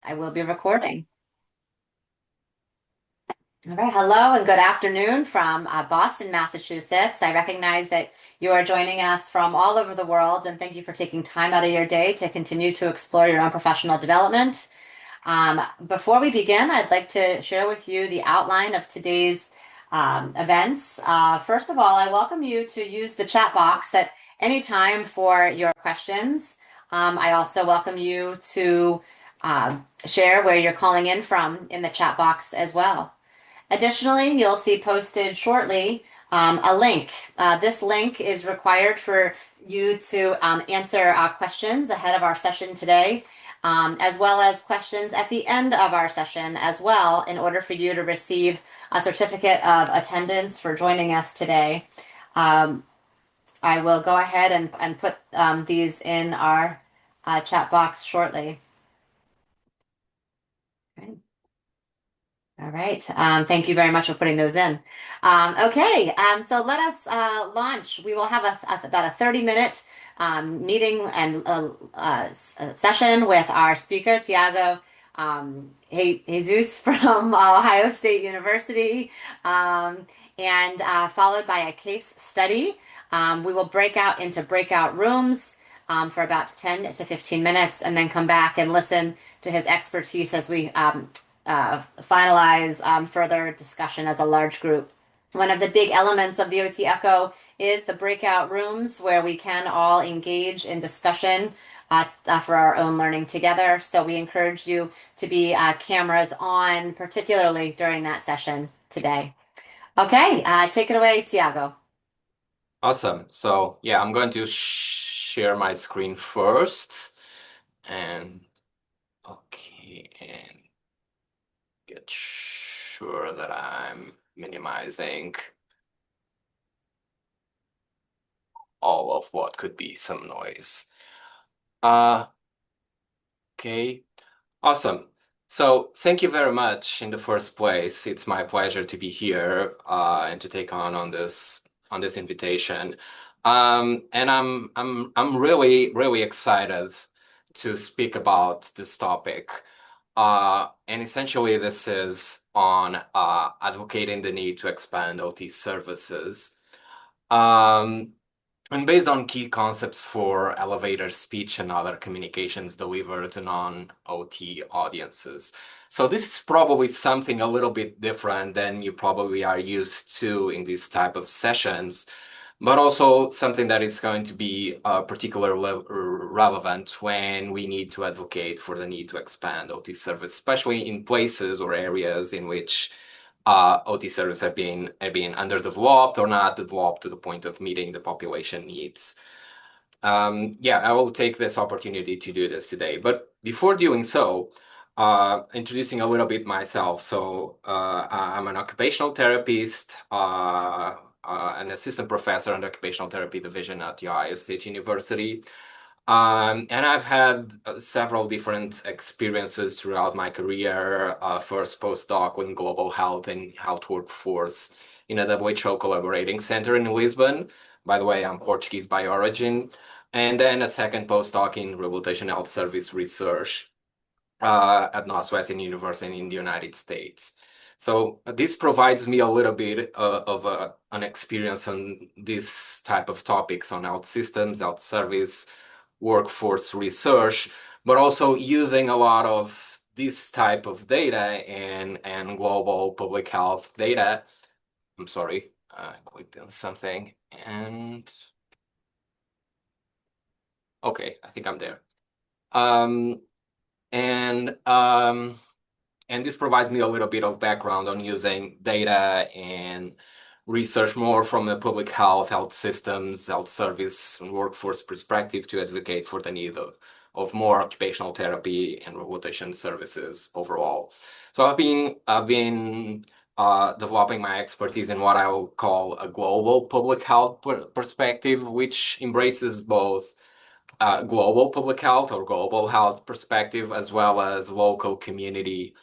I will be recording. All right. Hello and good afternoon from Boston, Massachusetts. I recognize that you are joining us from all over the world, and thank you for taking time out of your day to continue to explore your own professional development. Before we begin, I'd like to share with you the outline of today's events. First of all, I welcome you to use the chat box at any time for your questions. I also welcome you to share where you're calling in from in the chat box as well. Additionally, you'll see posted shortly a link. This link is required for you to answer questions ahead of our session today, as well as questions at the end of our session as well, in order for you to receive a certificate of attendance for joining us today. I will go ahead and put these in our chat box shortly. Okay. All right. Thank you very much for putting those in. Okay. So let us launch. We will have about a 30-minute meeting and session with our speaker, Tiago Jesus from Ohio State University, and followed by a case study. We will break out into breakout rooms for about 10 to 15 minutes and then come back and listen to his expertise as we finalize further discussion as a large group. One of the big elements of the OT Echo is the breakout rooms where we can all engage in discussion for our own learning together. So we encourage you to be cameras on, particularly during that session today. Okay, take it away, Tiago. Awesome. So yeah, I'm going to share my screen first and and get sure that I'm minimizing all of what could be some noise. Okay, awesome. So thank you very much in the first place. It's my pleasure to be here and to take on this invitation. And I'm really excited to speak about this topic. And essentially this is on advocating the need to expand OT services. And based on key concepts for elevator speech and other communications delivered to non-OT audiences. So this is probably something a little bit different than you probably are used to in these type of sessions, but also something that is going to be particularly relevant when we need to advocate for the need to expand OT service, especially in places or areas in which OT services have been underdeveloped or not developed to the point of meeting the population needs. Yeah, I will take this opportunity to do this today. But before doing so, introducing a little bit myself. So I'm an occupational therapist, an assistant professor in the occupational therapy division at The Ohio State University. And I've had several different experiences throughout my career. First postdoc in global health and health workforce in a WHO collaborating center in Lisbon. By the way, I'm Portuguese by origin. And then a second postdoc in rehabilitation health service research at Northwestern University in the United States. So this provides me a little bit of an experience on this type of topics on health systems, health service, workforce research, but also using a lot of this type of data and global public health data. I'm sorry, I clicked on something and okay, I think I'm there. And this provides me a little bit of background on using data and research more from a public health systems, health service, and workforce perspective to advocate for the need of more occupational therapy and rehabilitation services overall. So I've been developing my expertise in what I will call a global public health perspective, which embraces both global public health or global health perspective, as well as local community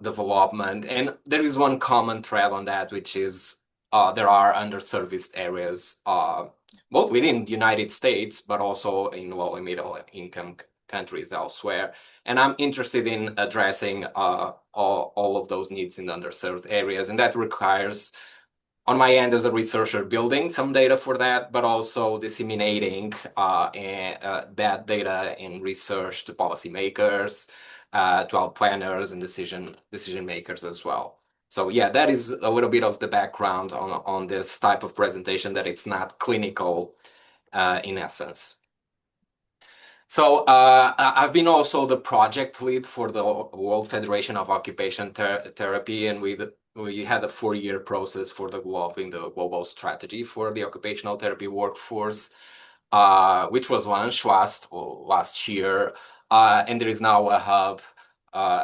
development. And there is one common thread on that, which is there are underserviced areas, both within the United States, but also in low and middle income countries elsewhere. And I'm interested in addressing all of those needs in underserved areas. And that requires, on my end as a researcher, building some data for that, but also disseminating that data in research to policymakers, to our planners and decision makers as well. So yeah, that is a little bit of the background on this type of presentation, that it's not clinical in essence. So I've been also the project lead for the World Federation of Occupation Therapy, and we had a 4-year process for developing the global strategy for the occupational therapy workforce, which was launched last year, and there is now a hub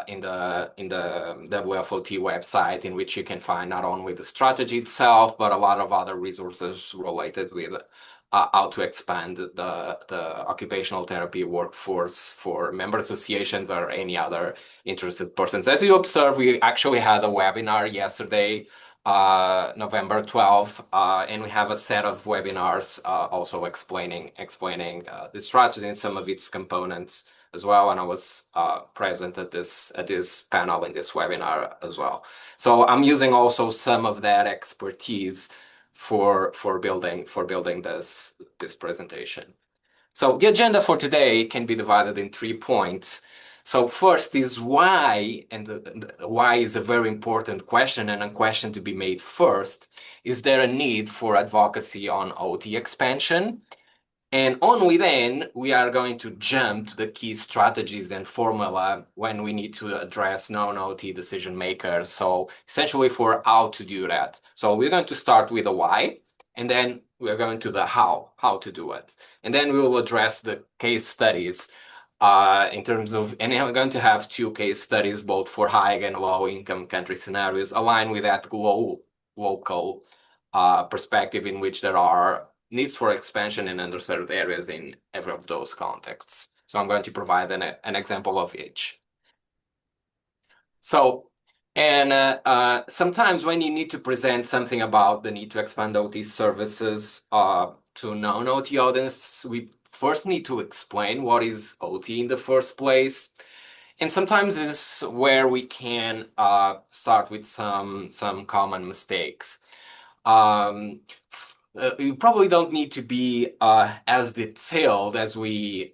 in the WFOT website, in which you can find not only the strategy itself, but a lot of other resources related with how to expand the occupational therapy workforce for member associations or any other interested persons. As you observe, we actually had a webinar yesterday, November 12th, and we have a set of webinars also explaining the strategy and some of its components as well. And I was present at this panel in this webinar as well. So I'm using also some of that expertise for building this presentation. So the agenda for today can be divided in 3 points. So first is why, and the why is a very important question, and a question to be made first. Is there a need for advocacy on OT expansion? And only then we are going to jump to the key strategies and formula when we need to address non-OT decision makers. So essentially for how to do that. So we're going to start with the why, and then we're going to the how to do it. And then we will address the case studies in terms of, and I'm going to have 2 case studies, both for high and low income country scenarios, aligned with that local perspective, in which there are needs for expansion in underserved areas in every of those contexts. So I'm going to provide an example of each. So, and sometimes when you need to present something about the need to expand OT services to non-OT audience, we first need to explain what is OT in the first place. And sometimes this is where we can start with some common mistakes. You probably don't need to be as detailed as we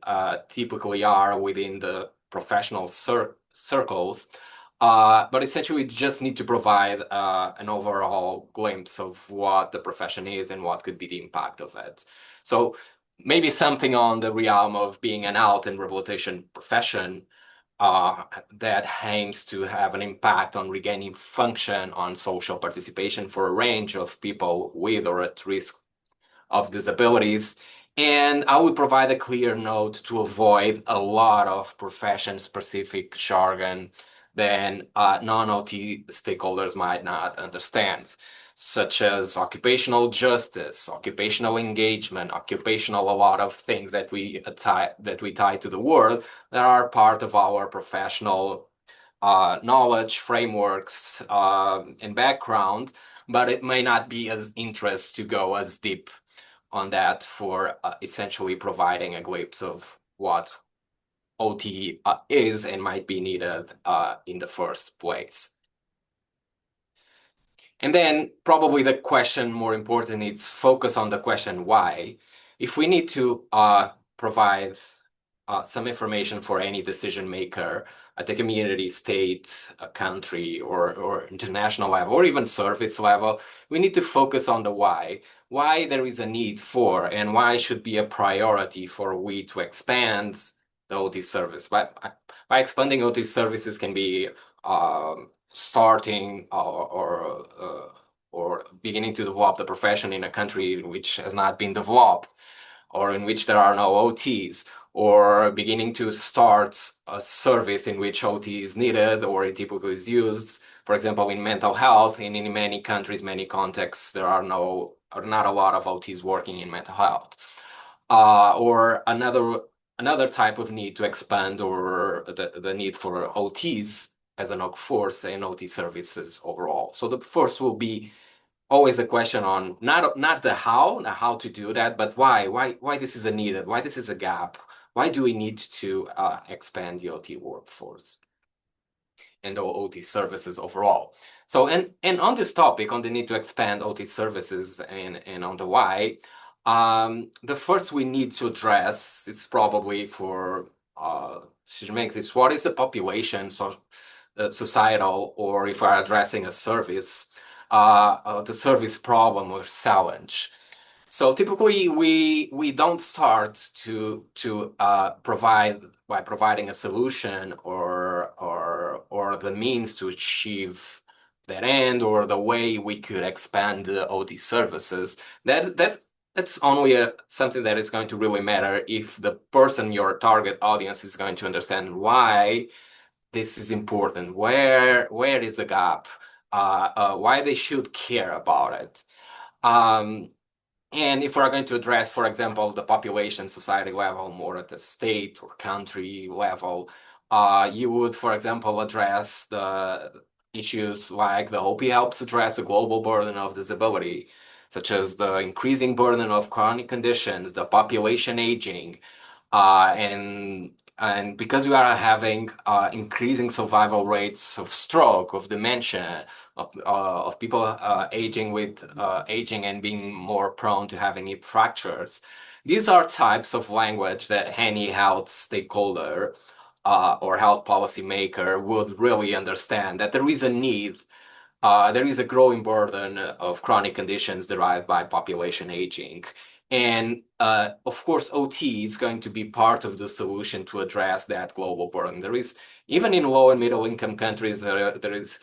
typically are within the professional circles, but essentially just need to provide an overall glimpse of what the profession is and what could be the impact of it. So maybe something on the realm of being an health and rehabilitation profession that aims to have an impact on regaining function, on social participation for a range of people with or at risk of disabilities. And I would provide a clear note to avoid a lot of profession-specific jargon that non-OT stakeholders might not understand, such as occupational justice, occupational engagement, occupational, a lot of things that we tie to the word that are part of our professional knowledge, frameworks, and background, but it may not be as interest to go as deep on that for essentially providing a glimpse of what OT is and might be needed in the first place. And then probably the question more important is focus on the question why. If we need to provide some information for any decision maker at the community, state, country, or international level, or even service level, we need to focus on the why there is a need for, and why should be a priority for we to expand the OT service. By expanding OT services can be starting or beginning to develop the profession in a country which has not been developed, or in which there are no OTs, or beginning to start a service in which OT is needed or it typically is used. For example, in mental health, and in many countries, many contexts, there are not a lot of OTs working in mental health. Or another type of need to expand, or the need for OTs as an workforce and OT services overall. So the first will be always a question on not the how to do that, but why this is a needed, why this is a gap, why do we need to expand the OT workforce and the OT services overall? So, and on this topic, on the need to expand OT services and on the why, the first we need to address, it's probably for should make this, what is the population, so societal, or if we're addressing a service, the service problem or challenge. So typically, we don't start to provide by providing a solution or the means to achieve that end or the way we could expand the OT services. That's only something that is going to really matter if the person, your target audience, is going to understand why this is important, where is the gap, why they should care about it. Um, and if we're going to address, for example, the population society level more at the state or country level, you would, for example, address the issues like the OP helps address the global burden of disability, such as the increasing burden of chronic conditions, the population aging, and because we are having increasing survival rates of stroke, of dementia, of people aging and being more prone to having hip fractures. These are types of language that any health stakeholder or health policy maker would really understand that there is a need, there is a growing burden of chronic conditions derived by population aging. And of course, OT is going to be part of the solution to address that global burden. There is, even in low and middle income countries, there is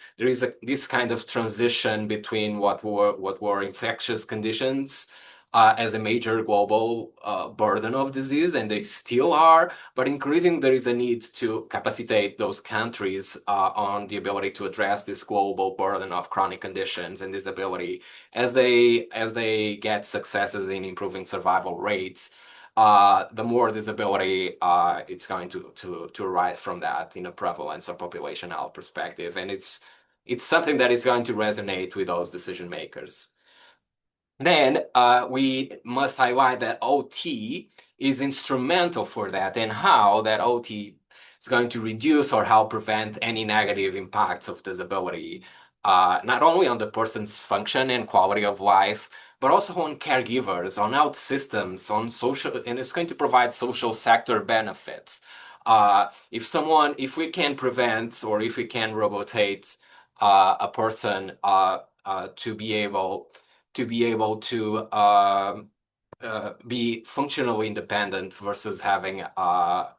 this kind of transition between what were infectious conditions as a major global burden of disease, and they still are, but increasing there is a need to capacitate those countries on the ability to address this global burden of chronic conditions and disability as they get successes in improving survival rates. The more disability it's going to arise from that in a prevalence or population health perspective, and it's something that is going to resonate with those decision makers. Then we must highlight that OT is instrumental for that, and how that OT is going to reduce or help prevent any negative impacts of disability, not only on the person's function and quality of life, but also on caregivers, on health systems, on social, and it's going to provide social sector benefits. If we can prevent or if we can robotate a person to be able to be functionally independent versus having a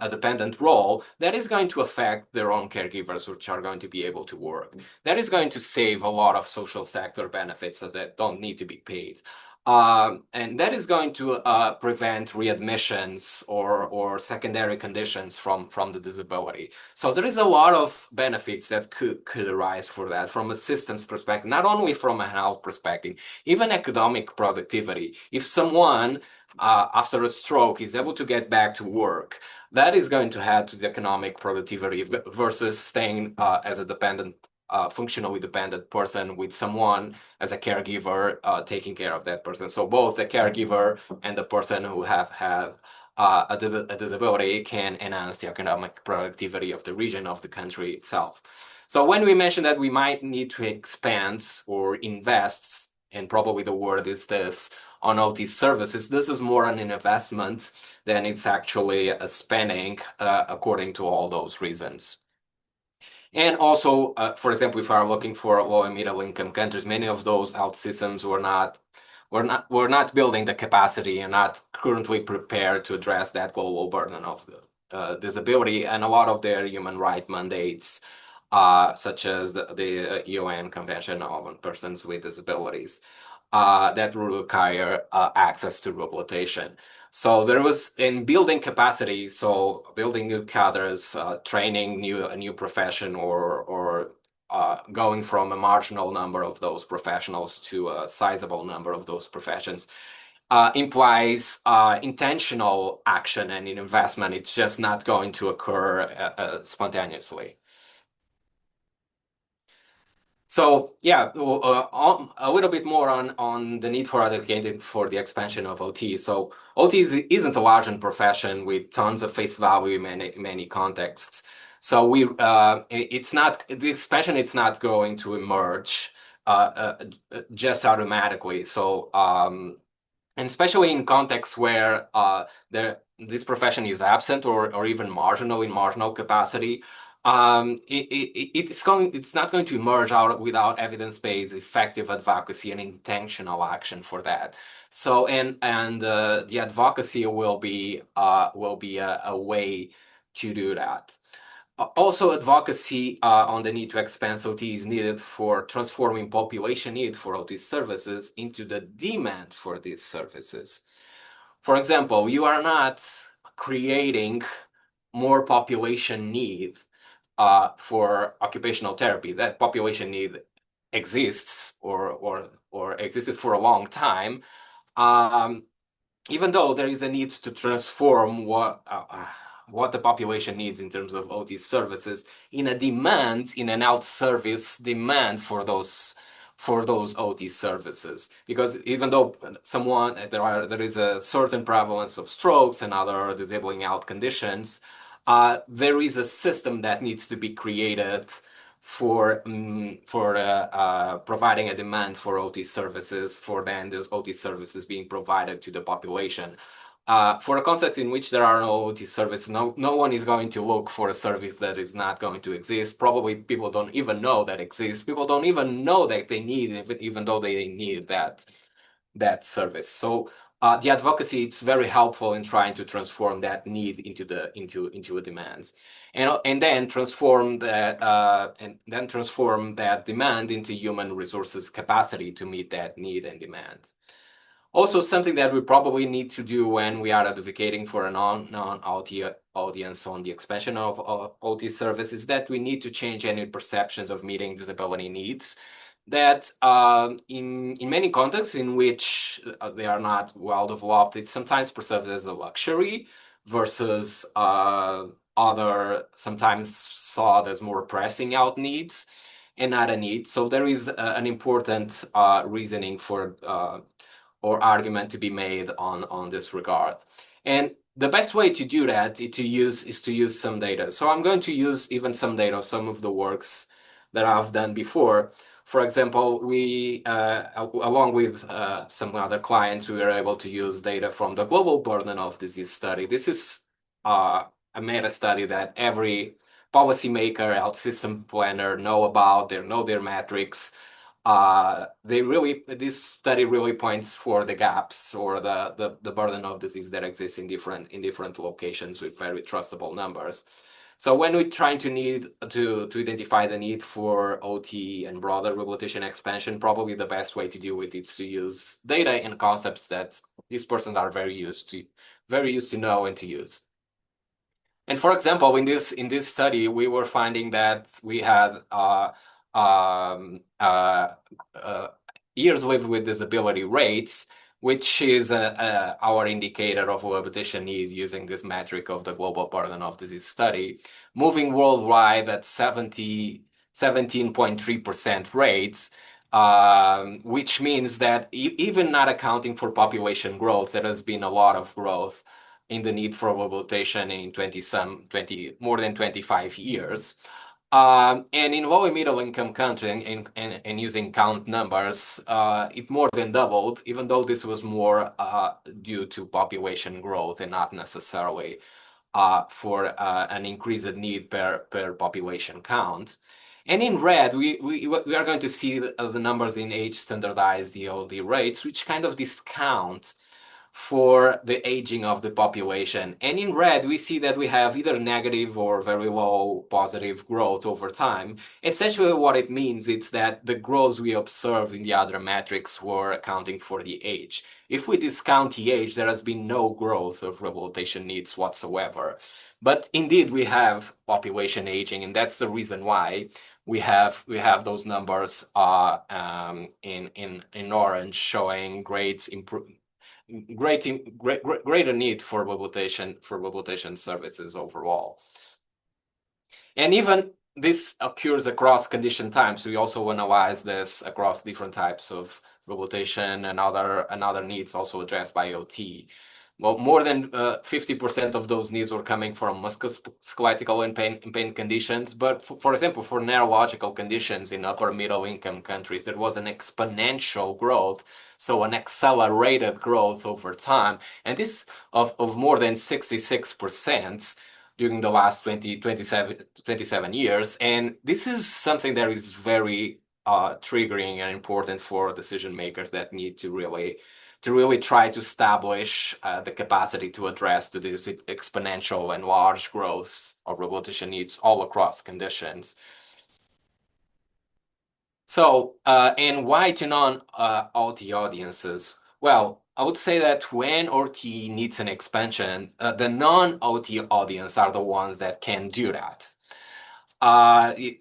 dependent role, that is going to affect their own caregivers, which are going to be able to work. That is going to save a lot of social sector benefits that don't need to be paid. And that is going to prevent readmissions or secondary conditions from the disability. So there is a lot of benefits that could arise for that from a systems perspective, not only from a health perspective, even economic productivity. If someone after a stroke is able to get back to work, that is going to add to the economic productivity versus staying as a functionally dependent person with someone as a caregiver taking care of that person. So both the caregiver and the person who have had a disability can enhance the economic productivity of the region, of the country itself. So when we mention that we might need to expand or invest, and probably the word is this, on OT services, this is more an investment than it's actually a spending, according to all those reasons. And also, for example, if we are looking for low and middle income countries, many of those health systems were not building the capacity and not currently prepared to address that global burden of the disability, and a lot of their human right mandates, such as the UN Convention on Persons with Disabilities, that will require access to rehabilitation. So there was in building capacity, so building new cadres, training a new profession, or going from a marginal number of those professionals to a sizable number of those professions implies intentional action and investment. It's just not going to occur spontaneously. So yeah, a little bit more on the need for advocating for the expansion of OT. So OT isn't a large profession with tons of face value in many contexts. So it's not the expansion. It's not going to emerge just automatically. So and especially in contexts where this profession is absent or even marginal in marginal capacity, it's not going to emerge out without evidence-based effective advocacy and intentional action for that. So and the advocacy will be a way to do that. Also, advocacy on the need to expand OT is needed for transforming population need for OT services into the demand for these services. For example, you are not creating more population need for occupational therapy. That population need exists or existed for a long time. Um, Even though there is a need to transform what the population needs in terms of OT services in a demand, in an out-service demand for those OT services. Because even though there is a certain prevalence of strokes and other disabling health conditions, there is a system that needs to be created for providing a demand for OT services, for then those OT services being provided to the population. For a context in which there are no OT services, no one is going to look for a service that is not going to exist. Probably people don't even know that exists. People don't even know that they need it, even though they need that service. So the advocacy it's very helpful in trying to transform that need into a demand, and then transform that demand into human resources capacity to meet that need and demand. Also, something that we probably need to do when we are advocating for a non-OT audience on the expansion of OT service is that we need to change any perceptions of meeting disability needs that in many contexts in which they are not well developed, it's sometimes perceived as a luxury versus other sometimes thought as more pressing out needs and not a need. So there is an important reasoning for or argument to be made on this regard. And the best way to do that is to use some data. So I'm going to use even some data of some of the works that I've done before. For example, along with some other clients, we were able to use data from the Global Burden of Disease study. This is a meta study that every policymaker, health system planner know about. They know their metrics. This study really points for the gaps or the burden of disease that exists in different locations with very trustable numbers. So when we're trying to identify the need for OT and broader rehabilitation expansion, probably the best way to do it is to use data and concepts that these persons are very used to know and to use. And for example, in this study, we were finding that we had um, uh, uh, years lived with disability rates, which is our indicator of rehabilitation need using this metric of the Global Burden of Disease study, moving worldwide at 17.3% rates, which means that even not accounting for population growth, there has been a lot of growth in the need for rehabilitation in 20 more than 25 years. And in low and middle income country and using count numbers, it more than doubled, even though this was more due to population growth and not necessarily for an increased need per population count. And in red, we are going to see the numbers in age standardized ELD rates, which kind of discount for the aging of the population. And in red, we see that we have either negative or very low positive growth over time. Essentially, what it means is that the growth we observe in the other metrics were accounting for the age. If we discount the age, there has been no growth of rehabilitation needs whatsoever. But indeed, we have population aging, and that's the reason why we have those numbers in orange showing greater need for rehabilitation services overall. And even this occurs across condition types. We also analyze this across different types of rehabilitation and other needs also addressed by OT. Well, more than 50% of those needs were coming from musculoskeletal and pain conditions. But for example, for neurological conditions in upper middle income countries, there was an exponential growth, so an accelerated growth over time. And this of more than 66% during the last 27 years. And this is something that is very triggering and important for decision makers that need to really try to establish the capacity to address to this exponential and large growth of rehabilitation needs all across conditions. So, and why to non-OT audiences? Well, I would say that when OT needs an expansion, the non-OT audience are the ones that can do that.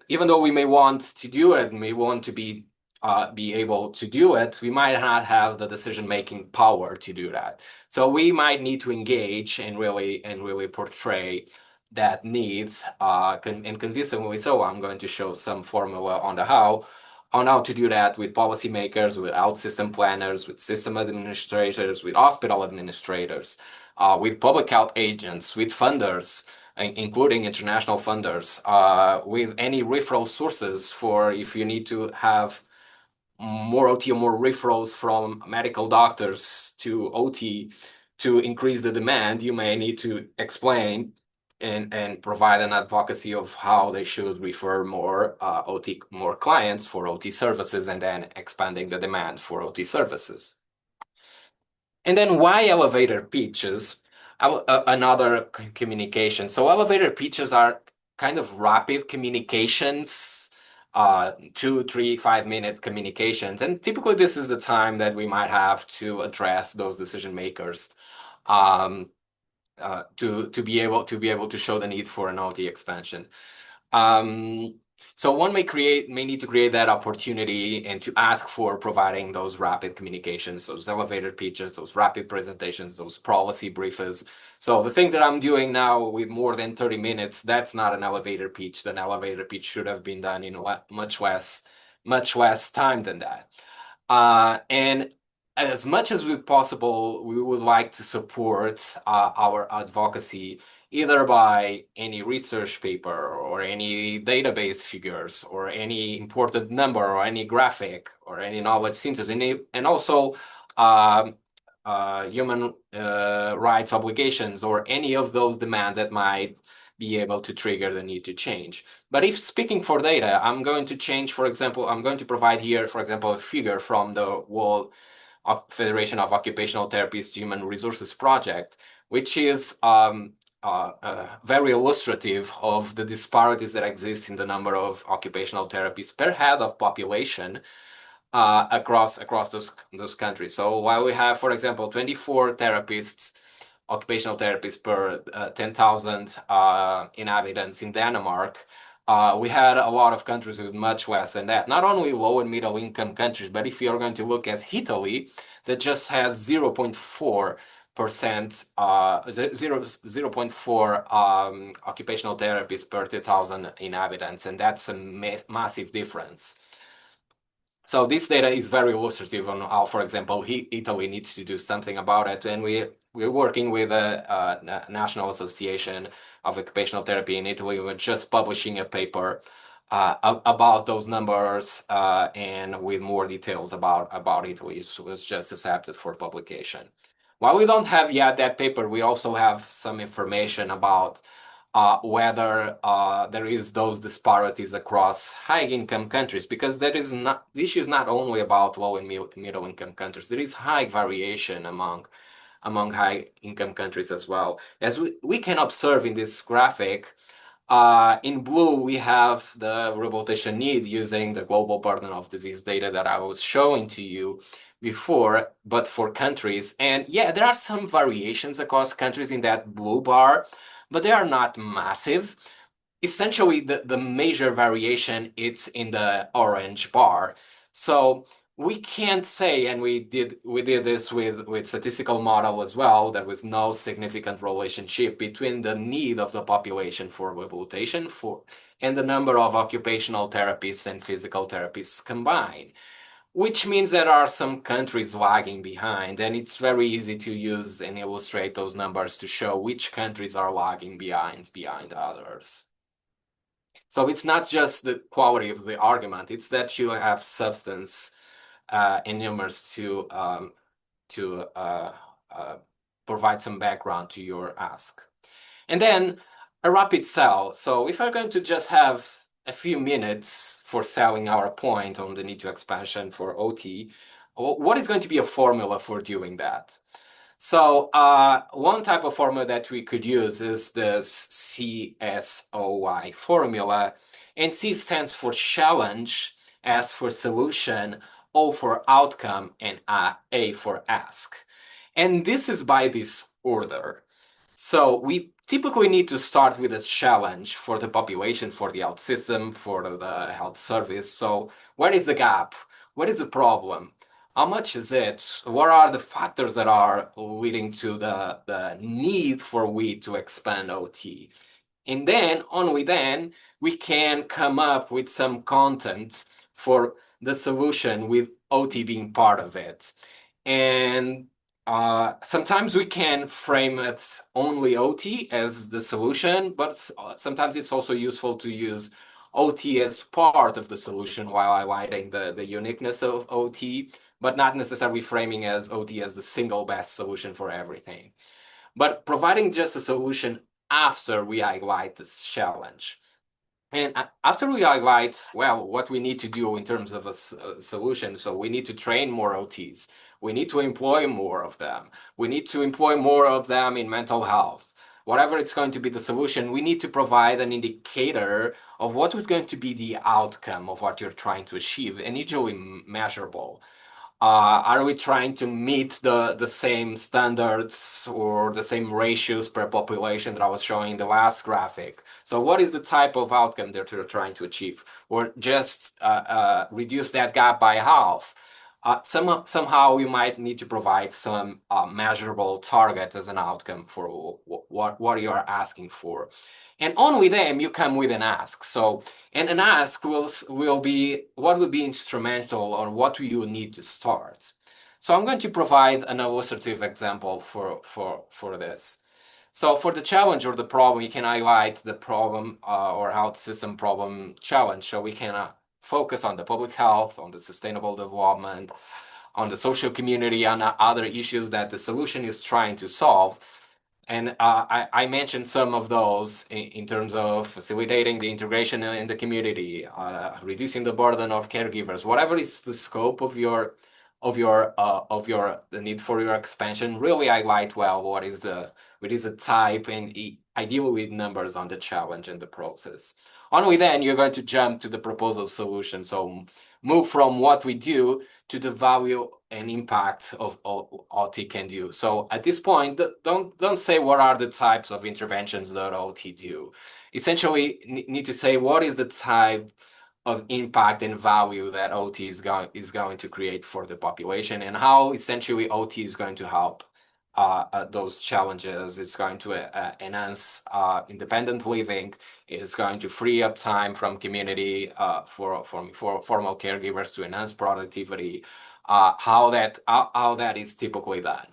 Even though we may want to do it, may want to be able to do it, we might not have the decision-making power to do that. So we might need to engage and really portray that need, and convincingly so. I'm going to show some formula on how to do that with policymakers, with health system planners, with system administrators, with hospital administrators, with public health agents, with funders, including international funders, with any referral sources for if you need to have more OT or more referrals from medical doctors to OT to increase the demand, you may need to explain and provide an advocacy of how they should refer more OT, more clients for OT services, and then expanding the demand for OT services. And then why elevator pitches? Another communication. So elevator pitches are kind of rapid communications, 2, 3, 5 minute communications. And typically this is the time that we might have to address those decision makers, to be able to show the need for an OT expansion. So one may need to create that opportunity and to ask for providing those rapid communications, those elevator pitches, those rapid presentations, those policy briefs. So the thing that I'm doing now with more than 30 minutes, that's not an elevator pitch. An elevator pitch should have been done in much less time than that. And as much as possible, we would like to support our advocacy either by any research paper or any database figures or any important number or any graphic or any knowledge synthesis, and also human rights obligations or any of those demands that might be able to trigger the need to change. But if speaking for data, I'm going to change, for example, I'm going to provide here, for example, a figure from the World Federation of Occupational Therapists Human Resources Project, which is very illustrative of the disparities that exist in the number of occupational therapists per head of population across those countries. So while we have, for example, 24 therapists, occupational therapists per 10,000 inhabitants in Denmark, we had a lot of countries with much less than that. Not only low and middle income countries, but if you're going to look at Italy, that just has 0.4%, 0.4 occupational therapists per 2,000 inhabitants, and that's a massive difference. So this data is very illustrative on how, for example, Italy needs to do something about it, and we're working with a National Association of Occupational Therapy in Italy. We're just publishing a paper about those numbers and with more details about Italy. So it was just accepted for publication. While we don't have yet that paper, we also have some information about whether there is those disparities across high-income countries, because there is not, the issue is not only about low and middle-income countries. There is high variation among high-income countries as well. As we can observe in this graphic, in blue, we have the rehabilitation need using the global burden of disease data that I was showing to you before, but for countries. And yeah, there are some variations across countries in that blue bar, but they are not massive. Essentially, the major variation it's in the orange bar. So we can't say, and we did this with statistical model as well. There was no significant relationship between the need of the population for rehabilitation for and the number of occupational therapists and physical therapists combined, which means there are some countries lagging behind, and it's very easy to use and illustrate those numbers to show which countries are lagging behind others. So it's not just the quality of the argument, it's that you have substance and numbers to uh, provide some background to your ask. And then a rapid sell. So if we're going to just have a few minutes for selling our point on the need to expansion for OT, what is going to be a formula for doing that? So one type of formula that we could use is this CSOY formula, and C stands for challenge, S for solution, O for outcome, and A for ask. And this is by this order. So we typically need to start with a challenge for the population, for the health system, for the health service. So where is the gap? What is the problem? How much is it? What are the factors that are leading to the need for we to expand OT? And then, only then, we can come up with some content for the solution with OT being part of it. And sometimes we can frame it only OT as the solution, but sometimes it's also useful to use OT as part of the solution while highlighting the uniqueness of OT, but not necessarily framing as OT as the single best solution for everything. But providing just a solution after we highlight this challenge. And after we highlight, well, what we need to do in terms of a solution, so we need to train more OTs. We need to employ more of them. We need to employ more of them in mental health. Whatever it's going to be the solution, we need to provide an indicator of what is going to be the outcome of what you're trying to achieve, and usually measurable. Are we trying to meet the same standards or the same ratios per population that I was showing in the last graphic? So what is the type of outcome that you're trying to achieve? Or just reduce that gap by half? Somehow we might need to provide some measurable target as an outcome for what you are asking for. And on with them, you come with an ask. So, and an ask will be what will be instrumental or what do you need to start. So I'm going to provide an illustrative example for this. So for the challenge or the problem, you can highlight the problem or health system problem challenge. So we can focus on the public health, on the sustainable development, on the social community, on other issues that the solution is trying to solve. And I mentioned some of those in terms of facilitating the integration in the community, reducing the burden of caregivers, whatever is the scope of your the need for your expansion. Really highlight well what is the type and ideally with numbers on the challenge and the process. Only then you're going to jump to the proposal solution. So move from what we do to the value and impact of OT can do. So at this point, don't say what are the types of interventions that OT do. Essentially, need to say what is the type of impact and value that OT is going to create for the population, and how essentially OT is going to help those challenges. It's going to enhance independent living. It's going to free up time from community for formal caregivers to enhance productivity. How that is typically done.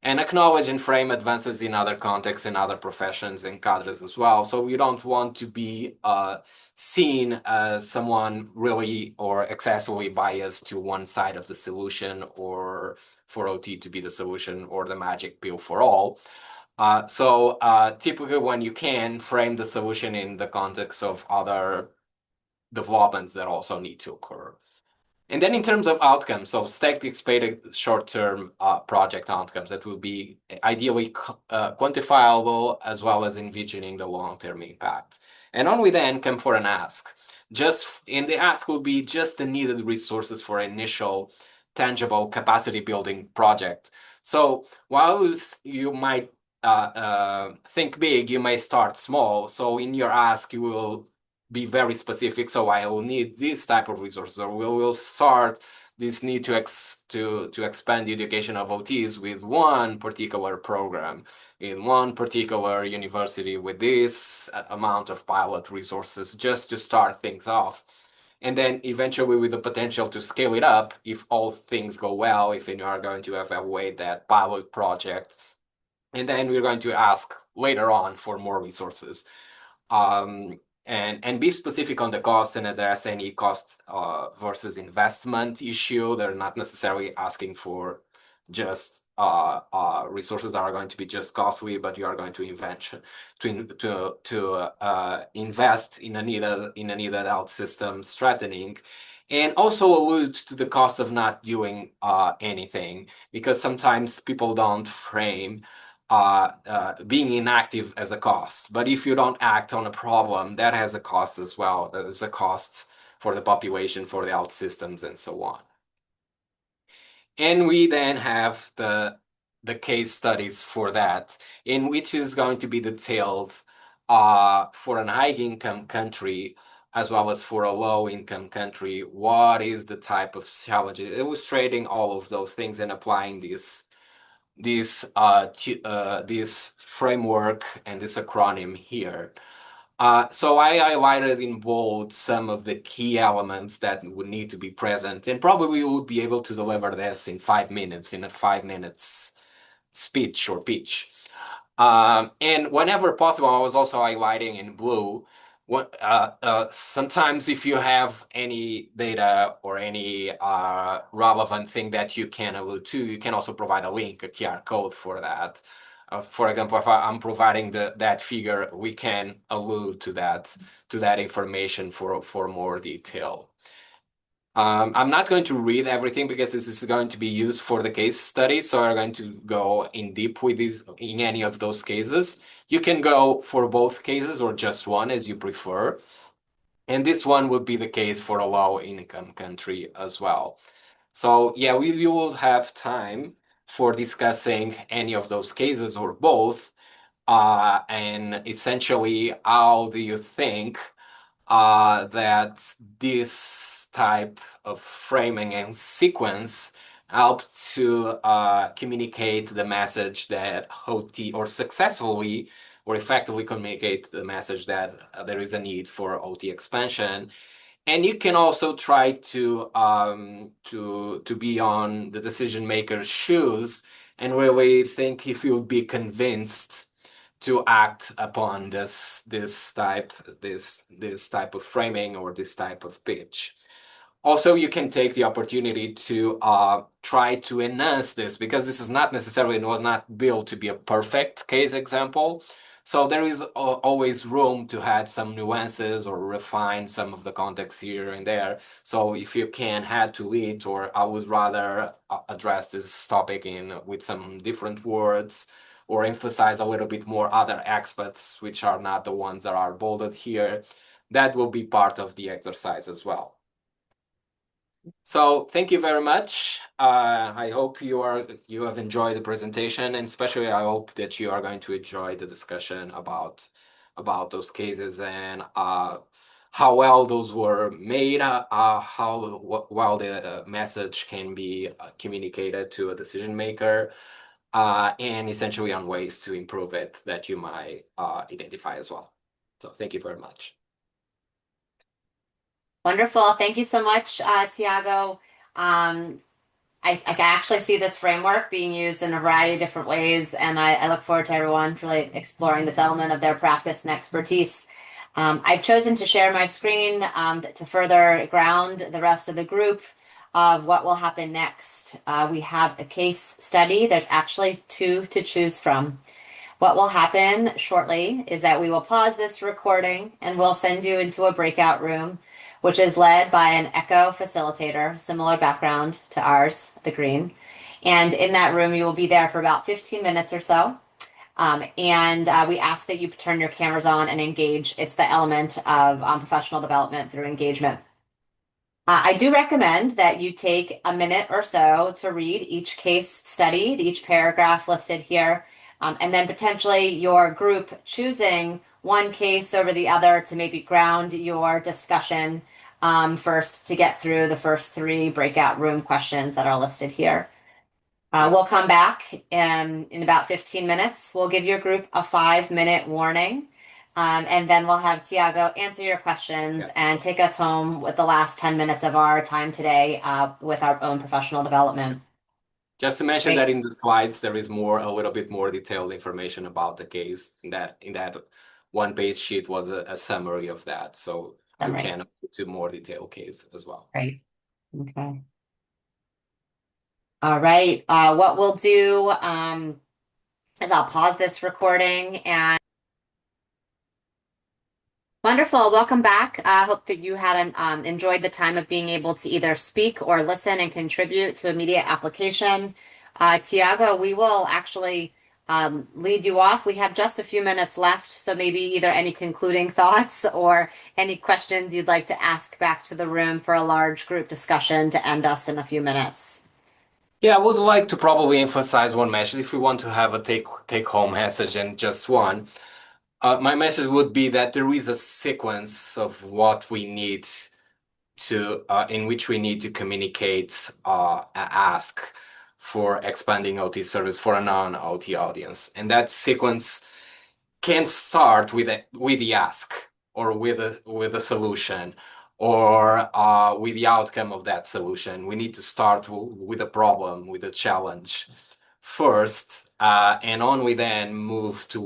And acknowledge and frame advances in other contexts, in other professions and cadres as well. So we don't want to be seen as someone really or excessively biased to one side of the solution, or for OT to be the solution or the magic pill for all. Typically when you can frame the solution in the context of other developments that also need to occur. And then in terms of outcomes, so stack the expected short-term project outcomes that will be ideally quantifiable as well as envisioning the long-term impact. And on we then come for an ask. Just in the ask will be just the needed resources for initial tangible capacity building project. So while you might think big, you may start small. So in your ask, you will be very specific. So I will need this type of resources, or we will start this need to expand the education of OTs with one particular program in one particular university with this amount of pilot resources just to start things off. And then eventually with the potential to scale it up if all things go well, if you are going to evaluate that pilot project. And then we're going to ask later on for more resources. And be specific on the cost and address any cost versus investment issue. They're not necessarily asking for just resources that are going to be just costly, but you are going to invest in a needed out system strengthening, and also allude to the cost of not doing anything, because sometimes people don't frame being inactive as a cost. But if you don't act on a problem, that has a cost as well. There is a cost for the population, for the health systems, and so on. And we then have the case studies for that, in which is going to be detailed for an high-income country as well as for a low-income country. What is the type of challenges? Illustrating all of those things and applying this framework and this acronym here. So I highlighted in bold some of the key elements that would need to be present, and probably would be able to deliver this in 5 minutes, in a 5 minutes speech or pitch. And whenever possible, I was also highlighting in blue. Sometimes if you have any data or any relevant thing that you can allude to, you can also provide a link, a QR code for that. For example, if I'm providing that figure, we can allude to that information for more detail. I'm not going to read everything because this is going to be used for the case study, so I'm going to go in deep with this in any of those cases. You can go for both cases or just one as you prefer. And this one would be the case for a low-income country as well. So yeah, we will have time for discussing any of those cases or both. And essentially, how do you think that this type of framing and sequence help to communicate the message that OT, or successfully or effectively communicate the message that there is a need for OT expansion. And you can also try to be on the decision maker's shoes and really think if you'll be convinced to act upon this type of framing or this type of pitch. Also, you can take the opportunity to try to enhance this, because this is not necessarily, it was not built to be a perfect case example. So there is always room to add some nuances or refine some of the context here and there. So if you can add to it, or I would rather address this topic with some different words, or emphasize a little bit more other aspects which are not the ones that are bolded here, that will be part of the exercise as well. So thank you very much. I hope you have enjoyed the presentation, and especially I hope that you are going to enjoy the discussion about those cases and how well those were made, how well the message can be communicated to a decision maker, and essentially on ways to improve it that you might identify as well. So thank you very much. Wonderful. Thank you so much, Tiago. I can actually see this framework being used in a variety of different ways, and I look forward to everyone really exploring this element of their practice and expertise. I've chosen to share my screen to further ground the rest of the group of what will happen next. We have a case study. There's actually two to choose from. What will happen shortly is that we will pause this recording and we'll send you into a breakout room, which is led by an echo facilitator, similar background to ours, the green. And in that room, you will be there for about 15 minutes or so. We ask that you turn your cameras on and engage. It's the element of professional development through engagement. I do recommend that you take a minute or so to read each case study, each paragraph listed here, and then potentially your group choosing one case over the other to maybe ground your discussion first to get through the first three breakout room questions that are listed here. We'll come back in about 15 minutes. We'll give your group a 5-minute warning. And then we'll have Tiago answer your questions Yeah. and take us home with the last 10 minutes of our time today with our own professional development. Just to mention that Great. in the slides there is a little bit more detailed information about the case. In that one-page sheet was a summary of that, so you Summary. can go to more detailed case as well. Great. Okay. All right. What we'll do is I'll pause this recording and wonderful. Welcome back. I hope that you had enjoyed the time of being able to either speak or listen and contribute to immediate application. Tiago, we will actually lead you off. We have just a few minutes left, so maybe either any concluding thoughts or any questions you'd like to ask back to the room for a large group discussion to end us in a few minutes. Yeah, I would like to probably emphasize one message. If we want to have a take home message and just one, my message would be that there is a sequence of what we need to in which we need to communicate, ask for expanding OT service for a non-OT audience, and that sequence can start with the ask or with a solution or with the outcome of that solution. We need to start with a problem, with a challenge first, and on we then move to